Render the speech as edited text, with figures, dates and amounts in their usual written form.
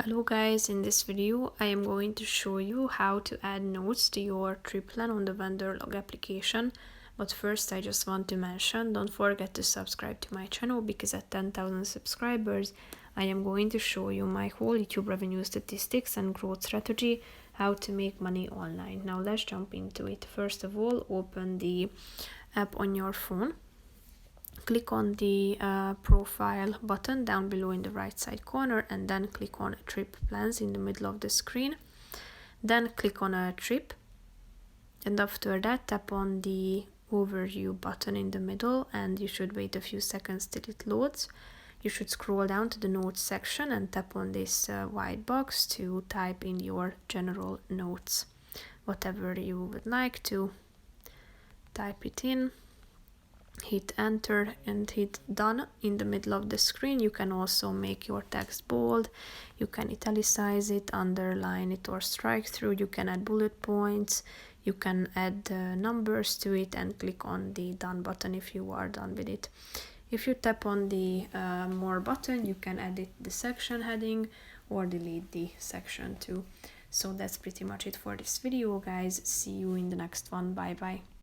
Hello guys, in this video I am going to show you how to add notes to your trip plan on the Wanderlog application. But first I just want to mention, don't forget to subscribe to my channel because at 10,000 subscribers I am going to show you my whole YouTube revenue statistics and growth strategy, how to make money online. Now let's jump into it. First of all, open the app on your phone. Click on the profile button down below in the right side corner and then click on trip plans in the middle of the screen. Then click on a trip, and after that tap on the overview button in the middle, and you should wait a few seconds till it loads. You should scroll down to the notes section and tap on this white box to type in your general notes, whatever you would like to type it in. Hit enter and hit done in the middle of the screen. You can also make your text bold, you can italicize it, underline it, or strike through. You can add bullet points, you can add numbers to it, and click on the done button if you are done with it. If you tap on the more button, you can edit the section heading or delete the section too. So that's pretty much it for this video, guys. See you in the next one. Bye bye.